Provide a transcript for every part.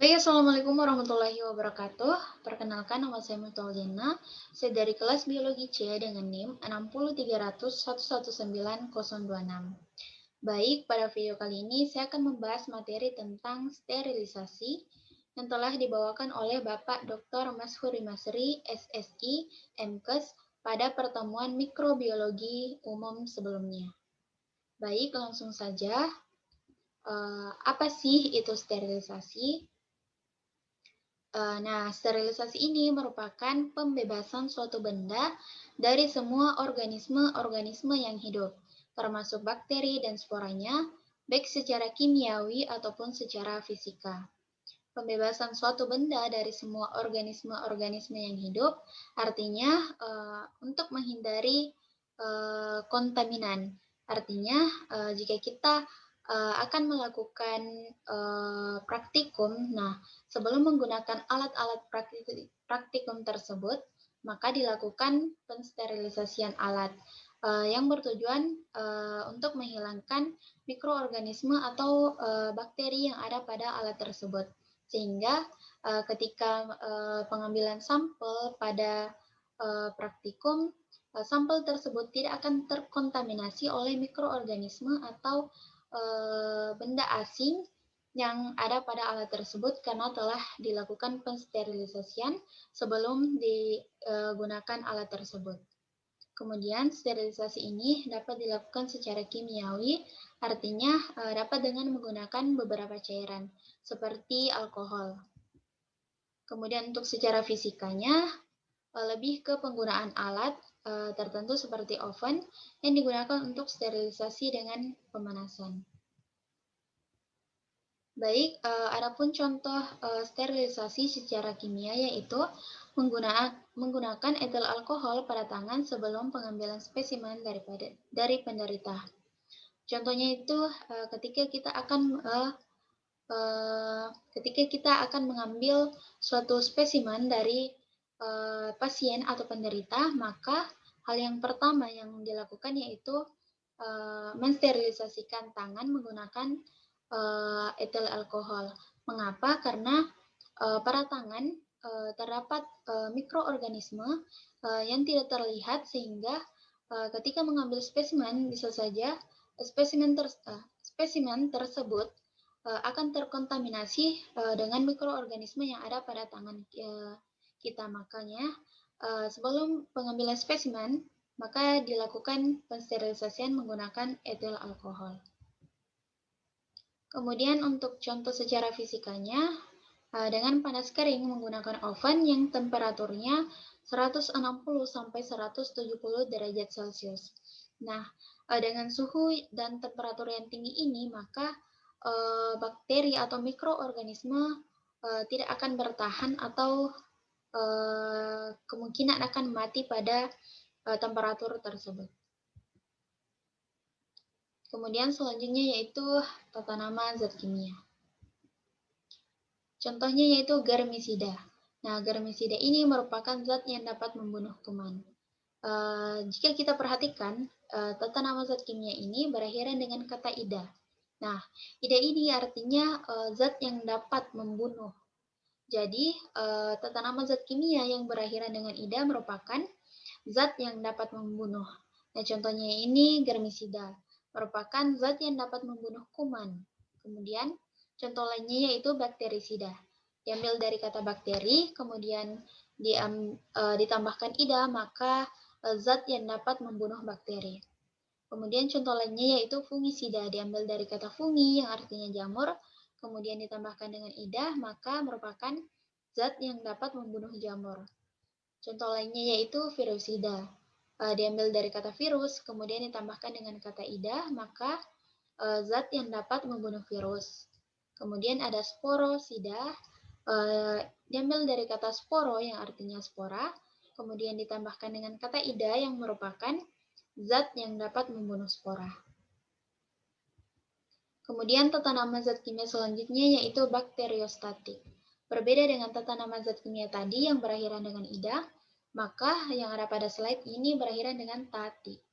Baik, Assalamualaikum warahmatullahi wabarakatuh. Perkenalkan, nama saya Mutoljena. Saya dari kelas Biologi C dengan NIM 60300119026. Baik, pada video kali ini saya akan membahas materi tentang sterilisasi yang telah dibawakan oleh Bapak Dr. Mashuri Masri, SSI, MKes, pada pertemuan mikrobiologi umum sebelumnya. Baik, langsung saja. Apa sih itu sterilisasi? Nah, sterilisasi ini merupakan pembebasan suatu benda dari semua organisme-organisme yang hidup, termasuk bakteri dan sporanya, baik secara kimiawi ataupun secara fisika. Pembebasan suatu benda dari semua organisme-organisme yang hidup artinya untuk menghindari kontaminan. Artinya, jika kita akan melakukan praktikum, nah sebelum menggunakan alat-alat praktikum tersebut, maka dilakukan pensterilisasian alat yang bertujuan untuk menghilangkan mikroorganisme atau bakteri yang ada pada alat tersebut. Sehingga ketika pengambilan sampel pada praktikum, sampel tersebut tidak akan terkontaminasi oleh mikroorganisme atau benda asing yang ada pada alat tersebut karena telah dilakukan pensterilisasian sebelum digunakan alat tersebut. Kemudian sterilisasi ini dapat dilakukan secara kimiawi, artinya dapat dengan menggunakan beberapa cairan seperti alkohol. Kemudian untuk secara fisikanya lebih ke penggunaan alat tertentu seperti oven yang digunakan untuk sterilisasi dengan pemanasan. Baik, adapun contoh sterilisasi secara kimia yaitu menggunakan etil alkohol pada tangan sebelum pengambilan spesimen dari penderita. Contohnya itu ketika kita akan mengambil suatu spesimen dari pasien atau penderita, maka hal yang pertama yang dilakukan yaitu mensterilisasikan tangan menggunakan etil alkohol. Mengapa? Karena pada tangan terdapat mikroorganisme yang tidak terlihat sehingga ketika mengambil spesimen bisa saja spesimen tersebut akan terkontaminasi dengan mikroorganisme yang ada pada tangan kita. Makanya sebelum pengambilan spesimen maka dilakukan pensterilisasian menggunakan etil alkohol. Kemudian untuk contoh secara fisikanya, dengan panas kering menggunakan oven yang temperaturnya 160 sampai 170 derajat Celcius. Nah, dengan suhu dan temperatur yang tinggi ini, maka bakteri atau mikroorganisme tidak akan bertahan atau kemungkinan akan mati pada temperatur tersebut. Kemudian selanjutnya yaitu tata nama zat kimia. Contohnya yaitu germisida. Nah, germisida ini merupakan zat yang dapat membunuh kuman. Jika kita perhatikan, tata nama zat kimia ini berakhiran dengan kata ida. Nah, ida ini artinya zat yang dapat membunuh. Jadi, tata nama zat kimia yang berakhiran dengan ida merupakan zat yang dapat membunuh. Nah, contohnya ini germisida, merupakan zat yang dapat membunuh kuman. Kemudian, contoh lainnya yaitu bakterisida. Diambil dari kata bakteri, kemudian ditambahkan ida, maka zat yang dapat membunuh bakteri. Kemudian contoh lainnya yaitu fungisida, diambil dari kata fungi yang artinya jamur, kemudian ditambahkan dengan ida, maka merupakan zat yang dapat membunuh jamur. Contoh lainnya yaitu virusida, diambil dari kata virus, kemudian ditambahkan dengan kata ida, maka zat yang dapat membunuh virus. Kemudian ada sporosida, diambil dari kata sporo yang artinya spora, kemudian ditambahkan dengan kata ida yang merupakan zat yang dapat membunuh spora. Kemudian tata nama zat kimia selanjutnya yaitu bakteriostatik. Berbeda dengan tata nama zat kimia tadi yang berakhiran dengan ida, maka yang ada pada slide ini berakhiran dengan tatik.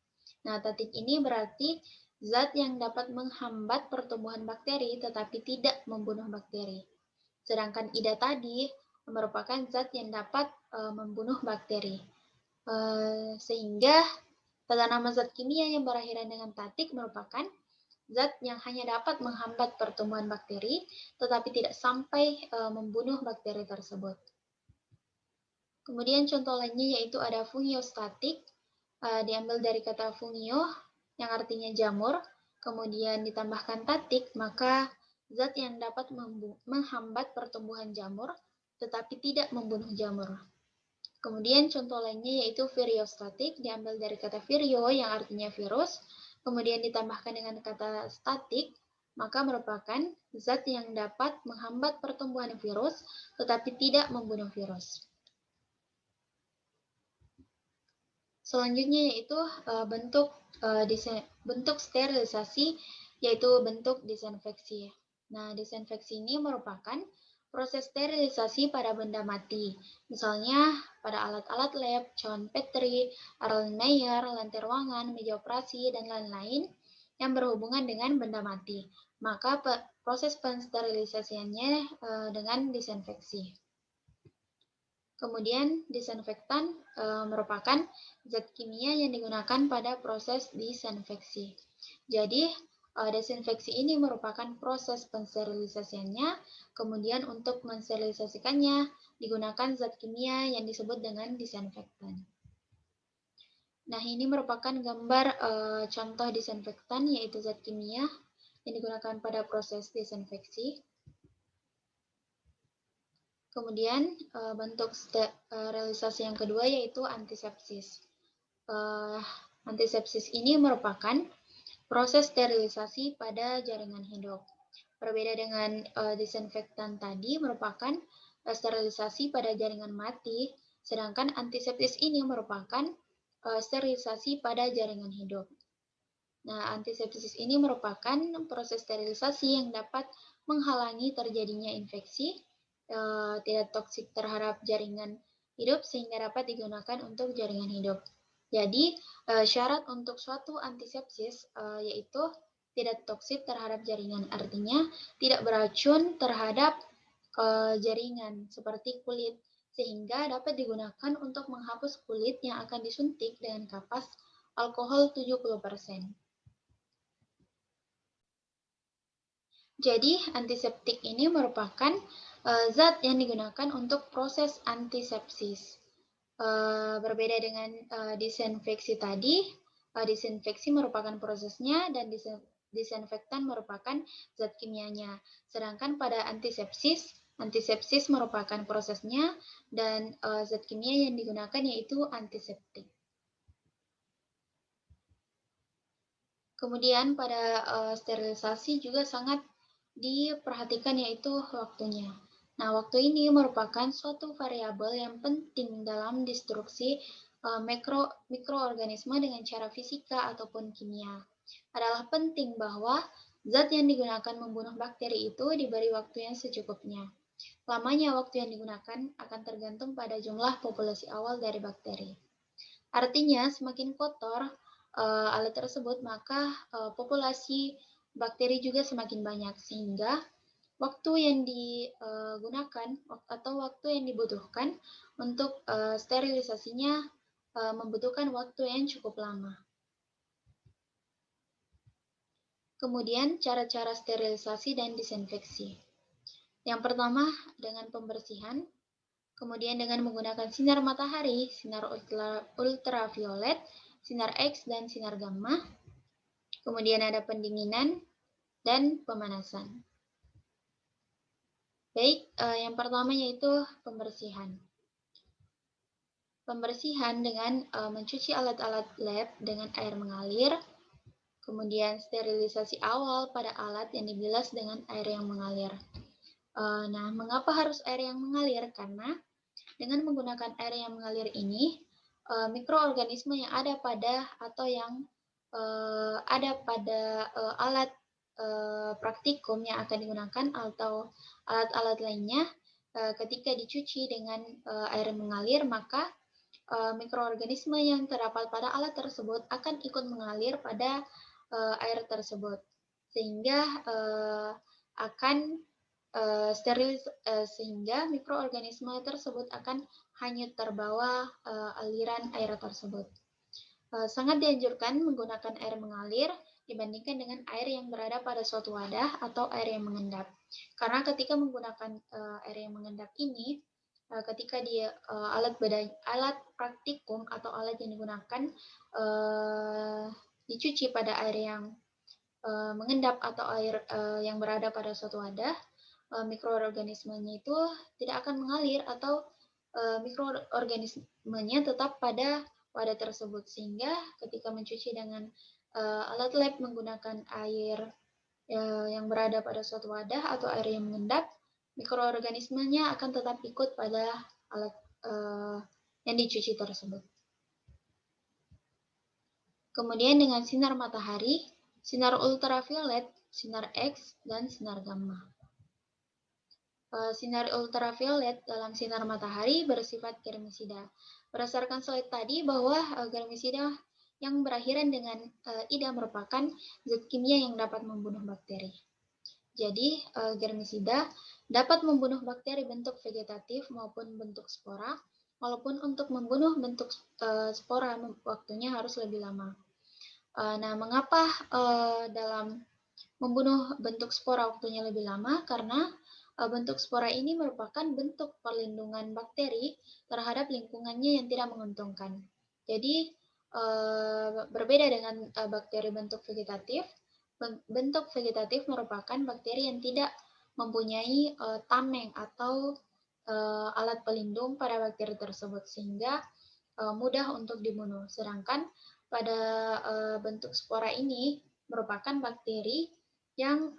Nah, tatik ini berarti zat yang dapat menghambat pertumbuhan bakteri tetapi tidak membunuh bakteri. Sedangkan IDA tadi merupakan zat yang dapat membunuh bakteri. Sehingga tata nama zat kimia yang berakhiran dengan tatik merupakan zat yang hanya dapat menghambat pertumbuhan bakteri, tetapi tidak sampai membunuh bakteri tersebut. Kemudian contoh lainnya yaitu ada fungiostatik, diambil dari kata fungio yang artinya jamur, kemudian ditambahkan tatik, maka zat yang dapat menghambat pertumbuhan jamur, tetapi tidak membunuh jamur. Kemudian contoh lainnya yaitu viriostatik, diambil dari kata virio yang artinya virus, kemudian ditambahkan dengan kata statik, maka merupakan zat yang dapat menghambat pertumbuhan virus, tetapi tidak membunuh virus. Selanjutnya yaitu bentuk sterilisasi, yaitu bentuk disinfeksi. Nah, disinfeksi ini merupakan proses sterilisasi pada benda mati, misalnya pada alat-alat lab, cawan Petri, Erlenmeyer, lantai ruangan, meja operasi, dan lain-lain yang berhubungan dengan benda mati. Maka proses pensterilisasiannya dengan disinfeksi. Kemudian disinfektan merupakan zat kimia yang digunakan pada proses disinfeksi. Jadi desinfeksi ini merupakan proses pensterilisasiannya, kemudian untuk mensterilisasikannya digunakan zat kimia yang disebut dengan disinfektan. Nah, ini merupakan gambar contoh disinfektan, yaitu zat kimia yang digunakan pada proses disinfeksi. Kemudian bentuk sterilisasi yang kedua yaitu antisepsis. Antisepsis ini merupakan proses sterilisasi pada jaringan hidup. Berbeda dengan disinfektan tadi merupakan sterilisasi pada jaringan mati, sedangkan antisepsis ini merupakan sterilisasi pada jaringan hidup. Nah, antisepsis ini merupakan proses sterilisasi yang dapat menghalangi terjadinya infeksi, tidak toksik terhadap jaringan hidup sehingga dapat digunakan untuk jaringan hidup. Jadi, syarat untuk suatu antisepsis yaitu tidak toksik terhadap jaringan, artinya tidak beracun terhadap jaringan seperti kulit, sehingga dapat digunakan untuk menghapus kulit yang akan disuntik dengan kapas alkohol 70%. Jadi, antiseptik ini merupakan zat yang digunakan untuk proses antisepsis. Berbeda dengan disinfeksi tadi, disinfeksi merupakan prosesnya dan disinfektan merupakan zat kimianya. Sedangkan pada antisepsis merupakan prosesnya dan zat kimia yang digunakan yaitu antiseptik. Kemudian pada sterilisasi juga sangat diperhatikan yaitu waktunya. Nah, waktu ini merupakan suatu variabel yang penting dalam destruksi mikroorganisme dengan cara fisika ataupun kimia. Adalah penting bahwa zat yang digunakan membunuh bakteri itu diberi waktu yang secukupnya. Lamanya waktu yang digunakan akan tergantung pada jumlah populasi awal dari bakteri. Artinya, semakin kotor alat tersebut, maka populasi bakteri juga semakin banyak, sehingga waktu yang digunakan atau waktu yang dibutuhkan untuk sterilisasinya membutuhkan waktu yang cukup lama. Kemudian cara-cara sterilisasi dan disinfeksi. Yang pertama dengan pembersihan, kemudian dengan menggunakan sinar matahari, sinar ultraviolet, sinar X, dan sinar gamma. Kemudian ada pendinginan dan pemanasan. Baik, yang pertama yaitu pembersihan. Pembersihan dengan mencuci alat-alat lab dengan air mengalir, kemudian sterilisasi awal pada alat yang dibilas dengan air yang mengalir. Nah, mengapa harus air yang mengalir? Karena dengan menggunakan air yang mengalir ini, mikroorganisme yang ada pada atau yang ada pada alat praktikum yang akan digunakan atau alat-alat lainnya ketika dicuci dengan air mengalir, maka mikroorganisme yang terdapat pada alat tersebut akan ikut mengalir pada air tersebut, sehingga akan sehingga mikroorganisme tersebut akan hanyut terbawa aliran air tersebut. Sangat dianjurkan menggunakan air mengalir dibandingkan dengan air yang berada pada suatu wadah atau air yang mengendap. Karena ketika menggunakan air yang mengendap ini, ketika dia alat praktikum atau alat yang digunakan dicuci pada air yang mengendap atau air yang berada pada suatu wadah, mikroorganismenya itu tidak akan mengalir atau mikroorganismenya tetap pada wadah tersebut, sehingga ketika mencuci dengan alat lab menggunakan air yang berada pada suatu wadah atau air yang mengendap, mikroorganismenya akan tetap ikut pada alat yang dicuci tersebut. Kemudian dengan sinar matahari, sinar ultraviolet, sinar X, dan sinar gamma. Sinar ultraviolet dalam sinar matahari bersifat germisida. Berdasarkan slide tadi bahwa germisida yang berakhiran dengan ida merupakan zat kimia yang dapat membunuh bakteri. Jadi, germisida dapat membunuh bakteri bentuk vegetatif maupun bentuk spora, walaupun untuk membunuh bentuk spora waktunya harus lebih lama. Nah, mengapa dalam membunuh bentuk spora waktunya lebih lama? Karena bentuk spora ini merupakan bentuk perlindungan bakteri terhadap lingkungannya yang tidak menguntungkan. Jadi, berbeda dengan bakteri bentuk vegetatif, bentuk vegetatif merupakan bakteri yang tidak mempunyai tameng atau alat pelindung pada bakteri tersebut, sehingga mudah untuk dibunuh. Sedangkan pada bentuk spora ini merupakan bakteri yang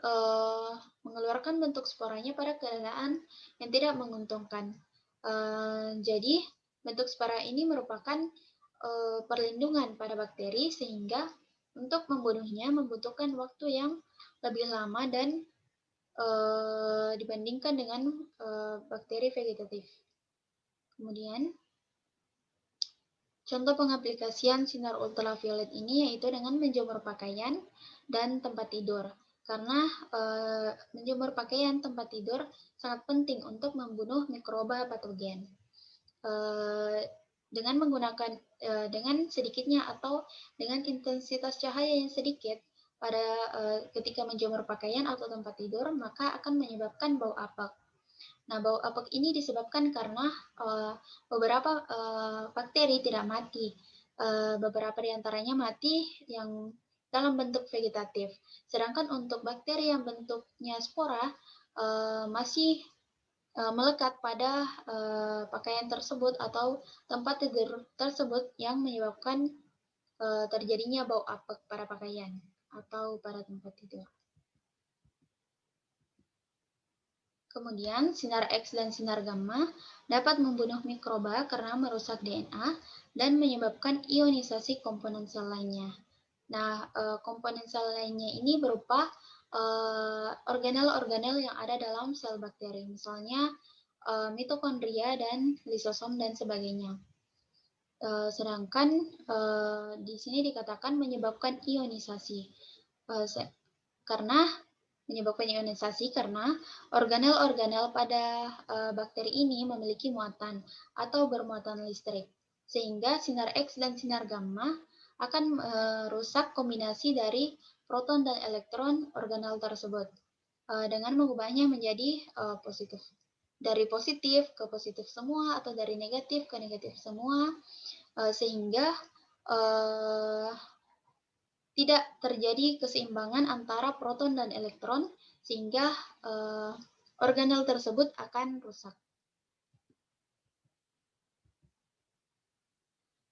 mengeluarkan bentuk sporanya pada keadaan yang tidak menguntungkan. Jadi, bentuk spora ini merupakan perlindungan pada bakteri, sehingga untuk membunuhnya membutuhkan waktu yang lebih lama dan dibandingkan dengan bakteri vegetatif. Kemudian, contoh pengaplikasian sinar ultraviolet ini yaitu dengan menjemur pakaian dan tempat tidur. Karena menjemur pakaian tempat tidur sangat penting untuk membunuh mikroba patogen. Dengan menggunakan dengan sedikitnya atau dengan intensitas cahaya yang sedikit pada ketika menjemur pakaian atau tempat tidur, maka akan menyebabkan bau apek. Nah, bau apek ini disebabkan karena beberapa bakteri tidak mati. Beberapa di antaranya mati yang dalam bentuk vegetatif. Sedangkan untuk bakteri yang bentuknya spora masih melekat pada pakaian tersebut atau tempat tidur tersebut yang menyebabkan terjadinya bau apek pada pakaian atau pada tempat tidur. Kemudian, sinar X dan sinar gamma dapat membunuh mikroba karena merusak DNA dan menyebabkan ionisasi komponen sel lainnya. Nah, komponen sel lainnya ini berupa organel-organel yang ada dalam sel bakteri, misalnya mitokondria dan lisosom dan sebagainya. Sedangkan di sini dikatakan menyebabkan ionisasi, karena organel-organel pada bakteri ini memiliki muatan atau bermuatan listrik, sehingga sinar X dan sinar gamma akan merusak kombinasi dari proton dan elektron organel tersebut dengan mengubahnya menjadi positif. Dari positif ke positif semua atau dari negatif ke negatif semua, sehingga tidak terjadi keseimbangan antara proton dan elektron, sehingga organel tersebut akan rusak.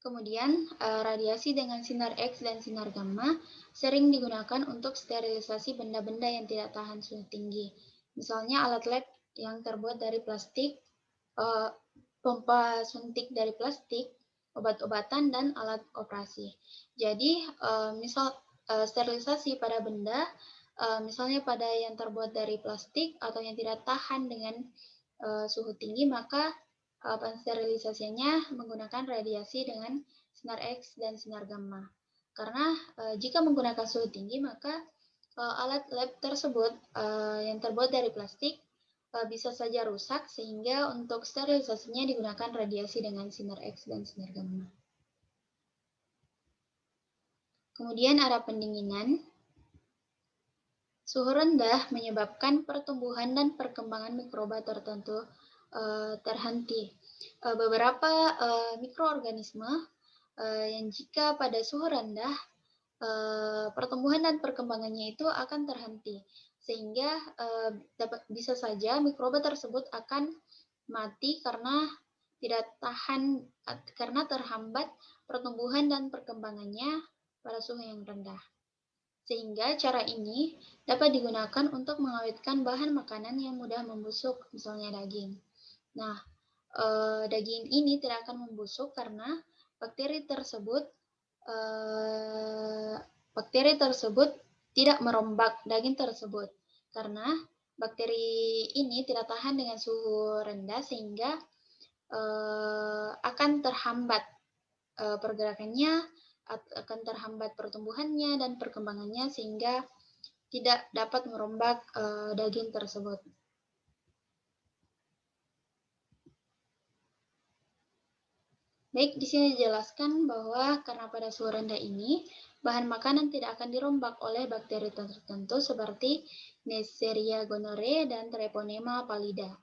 Kemudian, radiasi dengan sinar X dan sinar gamma sering digunakan untuk sterilisasi benda-benda yang tidak tahan suhu tinggi. Misalnya alat lab yang terbuat dari plastik, pompa suntik dari plastik, obat-obatan, dan alat operasi. Jadi, misal sterilisasi pada benda, misalnya pada yang terbuat dari plastik atau yang tidak tahan dengan suhu tinggi, maka pensterilisasinya menggunakan radiasi dengan sinar X dan sinar gamma. Karena jika menggunakan suhu tinggi, maka alat lab tersebut yang terbuat dari plastik bisa saja rusak, sehingga untuk sterilisasinya digunakan radiasi dengan sinar X dan sinar gamma. Kemudian arah pendinginan. Suhu rendah menyebabkan pertumbuhan dan perkembangan mikroba tertentu terhenti. Beberapa mikroorganisme yang jika pada suhu rendah pertumbuhan dan perkembangannya itu akan terhenti, sehingga bisa saja mikroba tersebut akan mati karena tidak tahan, karena terhambat pertumbuhan dan perkembangannya pada suhu yang rendah. Sehingga cara ini dapat digunakan untuk mengawetkan bahan makanan yang mudah membusuk, misalnya daging. Nah, daging ini tidak akan membusuk karena bakteri tersebut tidak merombak daging tersebut, karena bakteri ini tidak tahan dengan suhu rendah, sehingga akan terhambat pergerakannya, akan terhambat pertumbuhannya dan perkembangannya, sehingga tidak dapat merombak daging tersebut. Baik, di sini dijelaskan bahwa karena pada suhu rendah ini, bahan makanan tidak akan dirombak oleh bakteri tertentu seperti Neisseria gonorrhoeae dan Treponema pallida.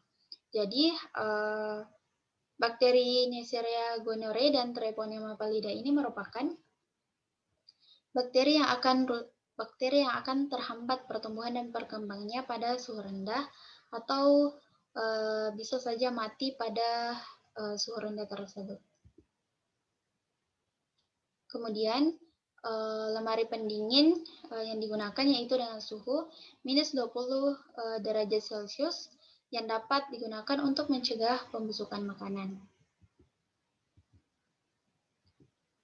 Jadi, bakteri Neisseria gonorrhoeae dan Treponema pallida ini merupakan bakteri yang akan terhambat pertumbuhan dan perkembangannya pada suhu rendah, atau bisa saja mati pada suhu rendah tersebut. Kemudian lemari pendingin yang digunakan yaitu dengan suhu minus 20 derajat Celcius yang dapat digunakan untuk mencegah pembusukan makanan.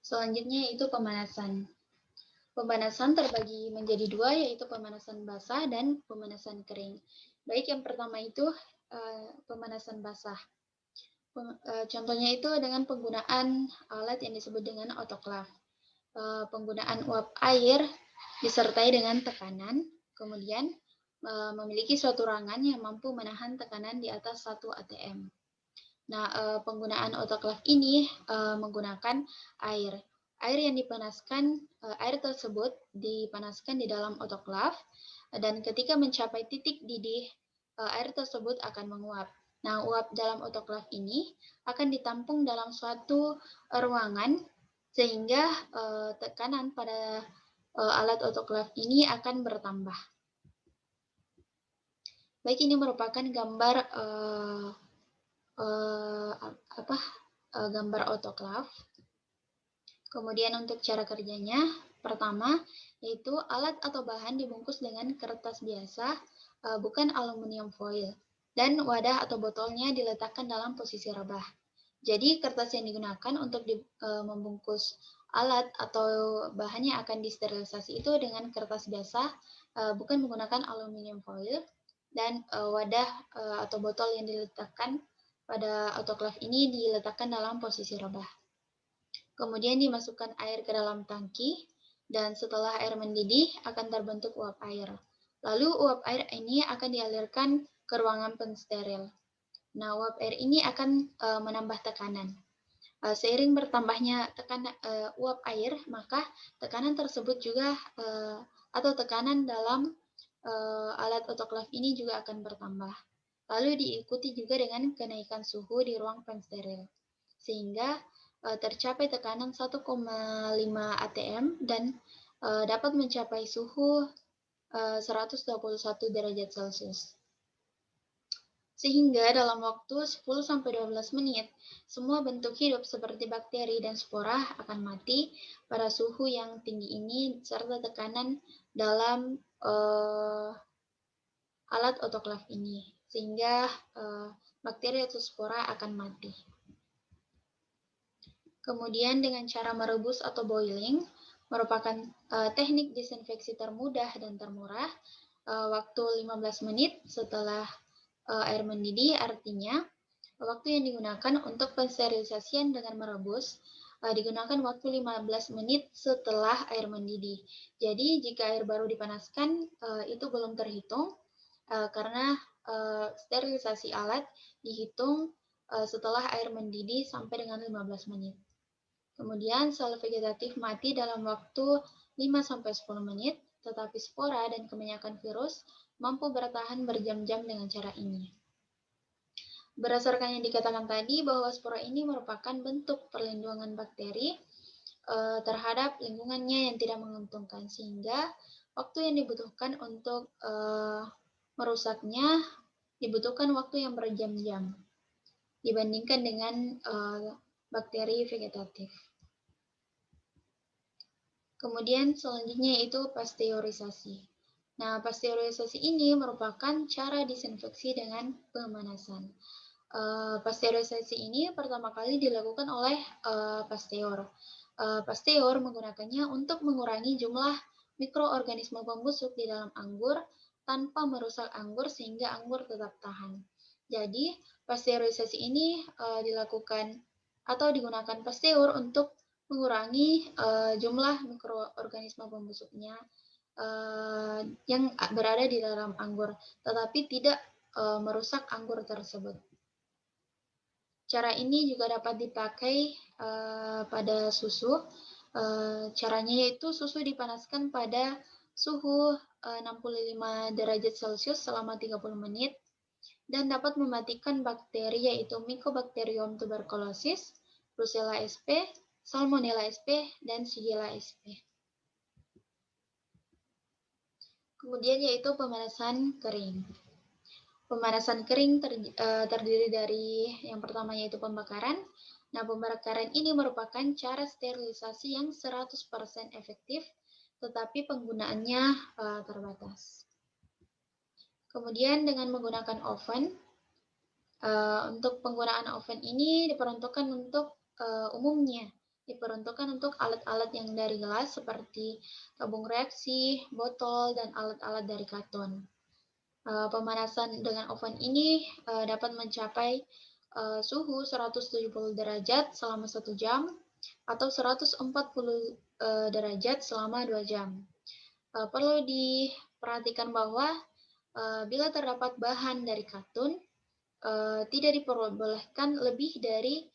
Selanjutnya yaitu pemanasan. Pemanasan terbagi menjadi dua, yaitu pemanasan basah dan pemanasan kering. Baik, yang pertama itu pemanasan basah. Contohnya itu dengan penggunaan alat yang disebut dengan autoclave. Penggunaan uap air disertai dengan tekanan, kemudian memiliki suatu ruangan yang mampu menahan tekanan di atas 1 atm. Nah, penggunaan autoclave ini menggunakan air. Air tersebut dipanaskan di dalam autoclave, dan ketika mencapai titik didih, air tersebut akan menguap. Nah, uap dalam autoclave ini akan ditampung dalam suatu ruangan, sehingga tekanan pada alat autoclave ini akan bertambah. Baik, ini merupakan gambar gambar autoclave. Kemudian untuk cara kerjanya, pertama yaitu alat atau bahan dibungkus dengan kertas biasa, bukan aluminium foil, dan wadah atau botolnya diletakkan dalam posisi rebah. Jadi kertas yang digunakan untuk membungkus alat atau bahan yang akan disterilisasi itu dengan kertas biasa, bukan menggunakan aluminium foil, dan wadah atau botol yang diletakkan pada autoclave ini diletakkan dalam posisi rebah. Kemudian dimasukkan air ke dalam tangki, dan setelah air mendidih akan terbentuk uap air. Lalu uap air ini akan dialirkan ke ruangan pensteril. Nah, uap air ini akan menambah tekanan. Seiring bertambahnya uap air, maka tekanan tersebut juga atau tekanan dalam alat autoclave ini juga akan bertambah. Lalu diikuti juga dengan kenaikan suhu di ruang pensteril, sehingga tercapai tekanan 1,5 atm dan dapat mencapai suhu 121 derajat Celcius. Sehingga dalam waktu 10-12 menit, semua bentuk hidup seperti bakteri dan spora akan mati pada suhu yang tinggi ini serta tekanan dalam alat autoclave ini, sehingga bakteri atau spora akan mati. Kemudian dengan cara merebus atau boiling merupakan teknik disinfeksi termudah dan termurah. Waktu 15 menit setelah air mendidih, artinya waktu yang digunakan untuk pensterilisasian dengan merebus digunakan waktu 15 menit setelah air mendidih. Jadi jika air baru dipanaskan itu belum terhitung karena sterilisasi alat dihitung setelah air mendidih sampai dengan 15 menit. Kemudian sel vegetatif mati dalam waktu 5-10 menit, tetapi spora dan kebanyakan virus mampu bertahan berjam-jam dengan cara ini. Berdasarkan yang dikatakan tadi bahwa spora ini merupakan bentuk perlindungan bakteri terhadap lingkungannya yang tidak menguntungkan, sehingga waktu yang dibutuhkan untuk merusaknya dibutuhkan waktu yang berjam-jam dibandingkan dengan bakteri vegetatif. Kemudian selanjutnya yaitu pasteurisasi. Nah, pasteurisasi ini merupakan cara disinfeksi dengan pemanasan. Pasteurisasi ini pertama kali dilakukan oleh Pasteur. Pasteur menggunakannya untuk mengurangi jumlah mikroorganisme pembusuk di dalam anggur tanpa merusak anggur sehingga anggur tetap tahan. Jadi, pasteurisasi ini dilakukan atau digunakan Pasteur untuk mengurangi jumlah mikroorganisme pembusuknya yang berada di dalam anggur, tetapi tidak merusak anggur tersebut. Cara ini juga dapat dipakai pada susu. Caranya yaitu susu dipanaskan pada suhu 65 derajat Celcius selama 30 menit dan dapat mematikan bakteri yaitu Mycobacterium tuberculosis, Brucella sp, Salmonella sp, dan Shigella sp. Kemudian yaitu pemanasan kering. Pemanasan kering terdiri dari yang pertama yaitu pembakaran. Nah, pembakaran ini merupakan cara sterilisasi yang 100% efektif, tetapi penggunaannya terbatas. Kemudian dengan menggunakan oven, untuk penggunaan oven ini diperuntukkan untuk umumnya, diperuntukkan untuk alat-alat yang dari gelas seperti tabung reaksi, botol, dan alat-alat dari karton. Pemanasan dengan oven ini dapat mencapai suhu 170 derajat selama 1 jam atau 140 derajat selama 2 jam. Perlu diperhatikan bahwa bila terdapat bahan dari katun, tidak diperbolehkan lebih dari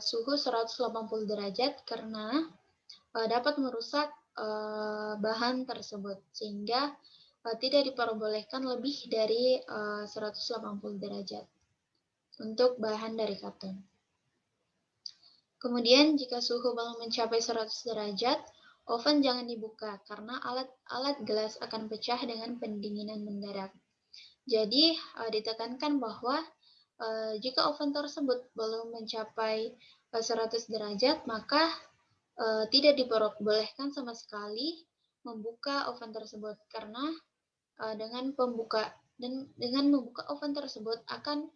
suhu 180 derajat karena dapat merusak bahan tersebut, sehingga tidak diperbolehkan lebih dari 180 derajat untuk bahan dari katun. Kemudian jika suhu belum mencapai 100 derajat, oven jangan dibuka karena alat gelas akan pecah dengan pendinginan mendadak. Jadi ditekankan bahwa jika oven tersebut belum mencapai 100 derajat, maka tidak diperbolehkan sama sekali membuka oven tersebut karena dengan membuka oven tersebut akan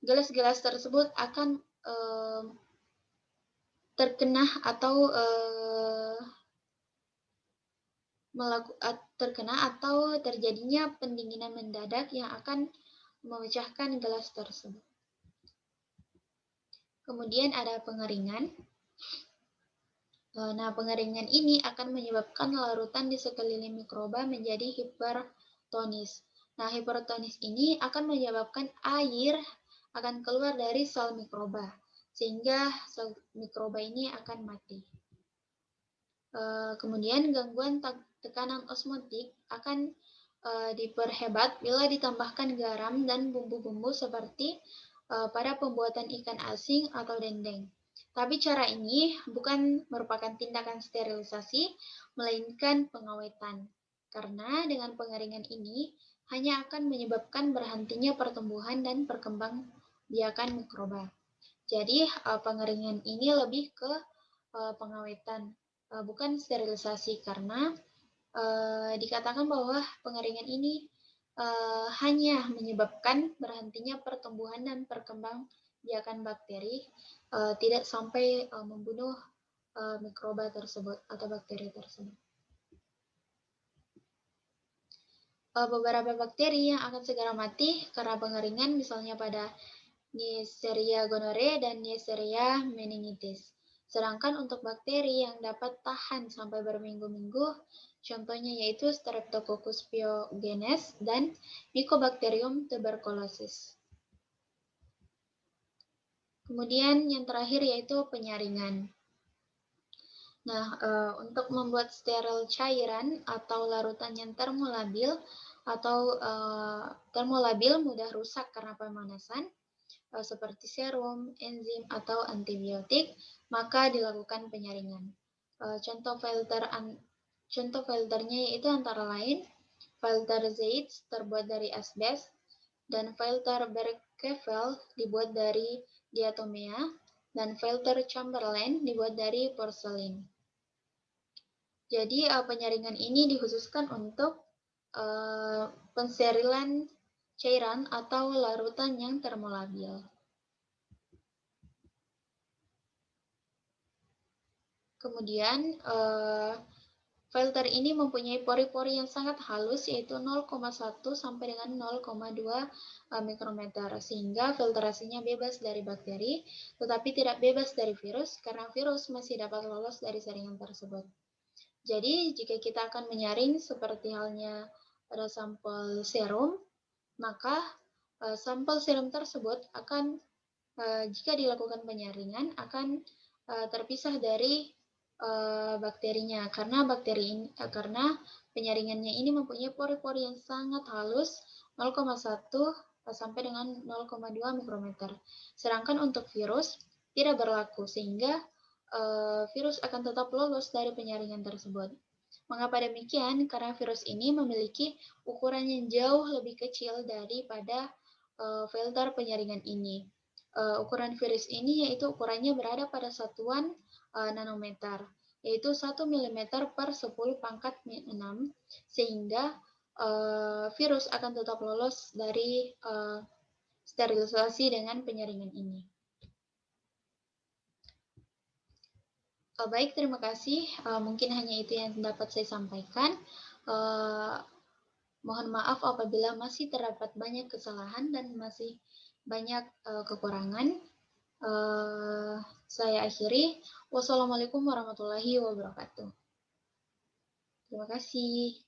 gelas-gelas tersebut akan terkena atau terjadinya pendinginan mendadak yang akan memecahkan gelas tersebut. Kemudian ada pengeringan. Nah, pengeringan ini akan menyebabkan larutan di sekeliling mikroba menjadi hipertonis. Nah, hipertonis ini akan menyebabkan air akan keluar dari sel mikroba, sehingga sel mikroba ini akan mati. Kemudian gangguan tekanan osmotik akan diperhebat bila ditambahkan garam dan bumbu-bumbu seperti pada pembuatan ikan asin atau dendeng. Tapi cara ini bukan merupakan tindakan sterilisasi, melainkan pengawetan. Karena dengan pengeringan ini hanya akan menyebabkan berhentinya pertumbuhan dan perkembangbiakan mikroba. Jadi pengeringan ini lebih ke pengawetan, bukan sterilisasi, karena dikatakan bahwa pengeringan ini hanya menyebabkan berhentinya pertumbuhan dan perkembangbiakan bakteri, tidak sampai membunuh mikroba tersebut atau bakteri tersebut. Beberapa bakteri yang akan segera mati karena pengeringan misalnya pada Neisseria gonorrhoeae dan Neisseria meningitis. Sedangkan untuk bakteri yang dapat tahan sampai berminggu-minggu, contohnya yaitu Streptococcus pyogenes dan Mycobacterium tuberculosis. Kemudian yang terakhir yaitu penyaringan. Nah, untuk membuat steril cairan atau larutan yang termolabil atau termolabil mudah rusak karena pemanasan, seperti serum, enzim, atau antibiotik, maka dilakukan penyaringan. Contoh filternya yaitu antara lain filter Zeitz terbuat dari asbes dan filter Berkevel dibuat dari diatomea dan filter Chamberlain dibuat dari porselin. Jadi penyaringan ini dikhususkan untuk pensterilan cairan atau larutan yang termolabil. Kemudian filter ini mempunyai pori-pori yang sangat halus yaitu 0,1 sampai dengan 0,2 mikrometer sehingga filtrasinya bebas dari bakteri tetapi tidak bebas dari virus karena virus masih dapat lolos dari saringan tersebut. Jadi, jika kita akan menyaring seperti halnya pada sampel serum, maka sampel serum tersebut akan, jika dilakukan penyaringan, akan terpisah dari bakterinya karena karena penyaringannya ini mempunyai pori-pori yang sangat halus 0,1 sampai dengan 0,2 mikrometer. Sedangkan untuk virus tidak berlaku sehingga virus akan tetap lolos dari penyaringan tersebut. Mengapa demikian? Karena virus ini memiliki ukuran yang jauh lebih kecil daripada filter penyaringan ini. Ukuran virus ini yaitu ukurannya berada pada satuan nanometer, yaitu 1 mm per 10 pangkat 6, sehingga virus akan tetap lolos dari sterilisasi dengan penyaringan ini. Baik, terima kasih. Mungkin hanya itu yang dapat saya sampaikan. Mohon maaf apabila masih terdapat banyak kesalahan dan masih banyak kekurangan. Saya akhiri. Wassalamualaikum warahmatullahi wabarakatuh. Terima kasih.